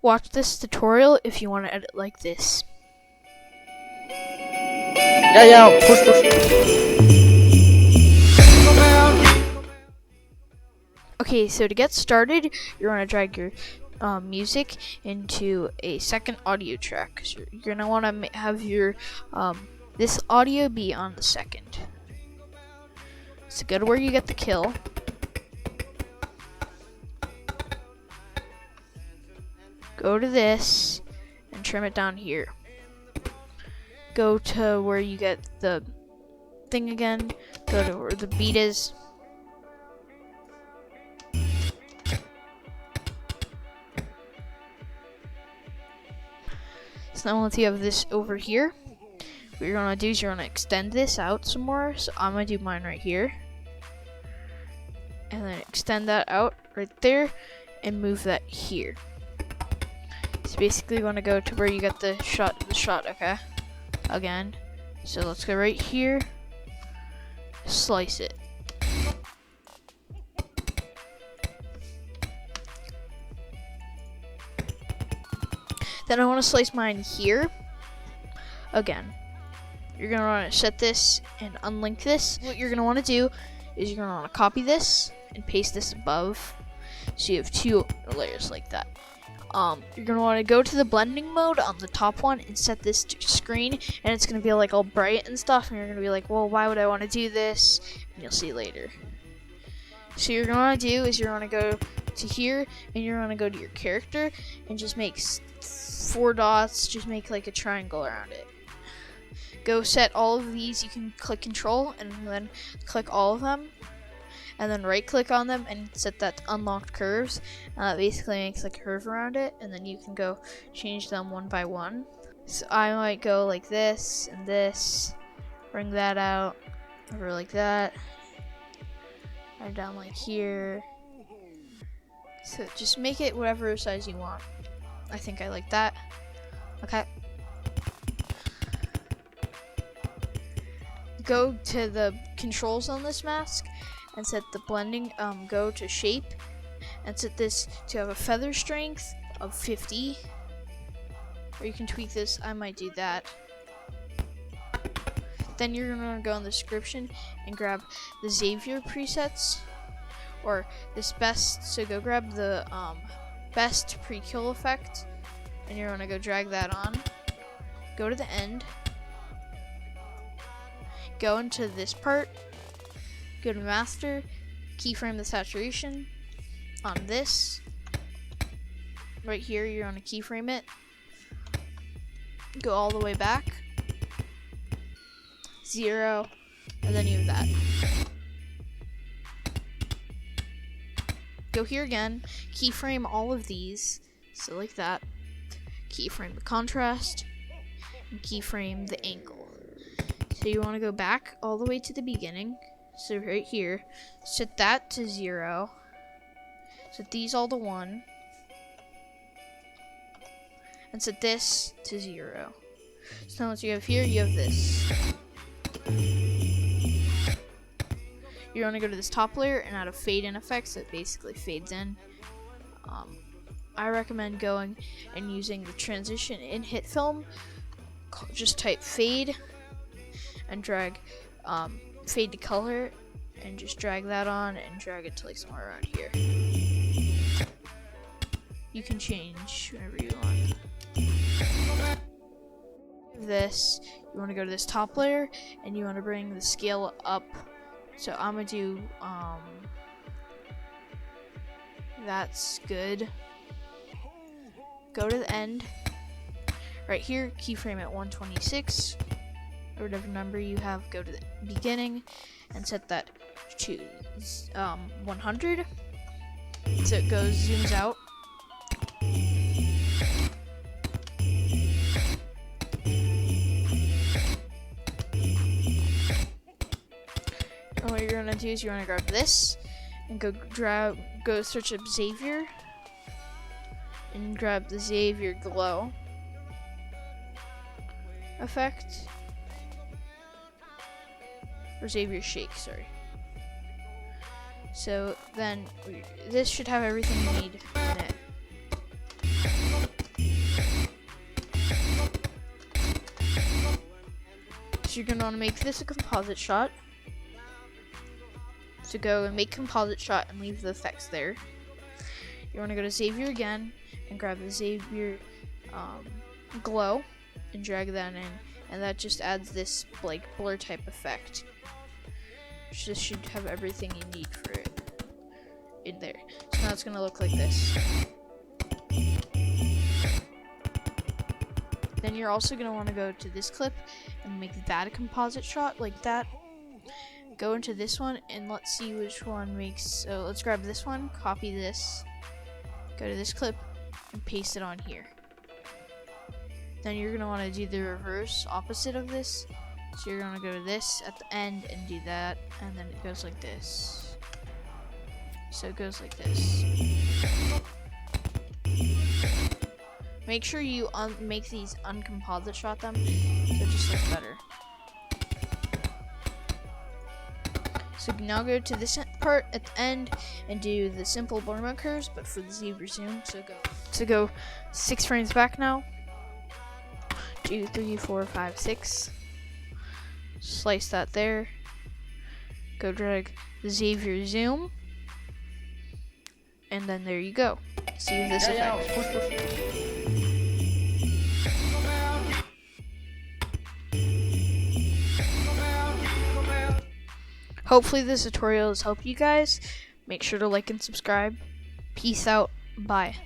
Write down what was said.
Watch this tutorial if you want to edit like this. Yeah, push. Okay, so to get started, you're going to drag your music into a second audio track. So you're going to want to have your this audio be on the second. So go to where you get the kill. Go to this and trim it down here. Go to where you get the thing again. Go to where the beat is. So now once you have this over here, what you're gonna do is you're gonna extend this out some more. So I'm gonna do mine right here. And then extend that out right there and move that here. So basically you wanna go to where you get the shot, okay? Again. So let's go right here. Slice it. Then I want to slice mine here. Again, you're going to want to set this and unlink this. What you're going to want to do is you're going to want to copy this and paste this above. So you have two layers like that. You're going to want to go to the blending mode on the top one and set this to screen. And it's going to be like all bright and stuff. And you're going to be like, well, why would I want to do this? And you'll see later. So you're going to want to do is you're going to go to here and you're going to go to your character and just make 4 dots, just make like a triangle around it. Go set all of these. You can click control and then click all of them and then right click on them and set that to unlocked curves. Basically makes a curve around it, and then you can go change them one by one. So I might go like this and this, bring that out over like that, right down like here. So just make it whatever size you want. I think I like that. Okay. Go to the controls on this mask and set the blending, go to shape and set this to have a feather strength of 50. Or you can tweak this, I might do that. Then you're gonna go in the description and grab the Xavier presets or this best, so go grab the best pre-kill effect and you're gonna go drag that on. Go to the end. Go into this part. Go to master. Keyframe the saturation on this. Right here, you're gonna keyframe it. Go all the way back. 0, and then you have that. Go here again, keyframe all of these, so like that. Keyframe the contrast, and keyframe the angle. So you want to go back all the way to the beginning. So right here, set that to 0. Set these all to 1. And set this to 0. So now once you have here, you have this. You're going to go to this top layer and add a fade in effect, so it basically fades in. I recommend going and using the transition in Hitfilm. Just type fade and drag fade to color and just drag that on and drag it to like somewhere around here. You can change whenever you want. This, you want to go to this top layer and you want to bring the scale up. So I'm gonna do that's good. Go to the end. Right here, keyframe at 126. Or whatever number you have, go to the beginning and set that to 100. So it zooms out. And what you're gonna do is you wanna grab this and go search up Xavier and grab the Xavier Glow effect. Or Xavier Shake, sorry. So then this should have everything you need in it. you're going to want to make this a composite shot. So go and make composite shot and leave the effects there. You want to go to Xavier again and grab the Xavier Glow and drag that in, and that just adds this like blur type effect. This should have everything you need for it in there. So now it's going to look like this. Then you're also going to want to go to this clip and make that a composite shot like that. Go into this one and let's see which one makes. So let's grab this one, copy this, go to this clip and paste it on here. Then you're going to want to do the reverse opposite of this. So you're going to go to this at the end and do that, and then it goes like this. So it goes like this. Make sure you make these uncomposite shot them, so it just looks better. So now go to this part at the end and do the simple blur mode curves, but for the Xavier zoom. So go 6 frames back now. 2, 3, 4, 5, 6. Slice that there. Go drag the Xavier zoom, and then there you go. See this effect. Hopefully this tutorial has helped you guys. Make sure to like and subscribe. Peace out. Bye.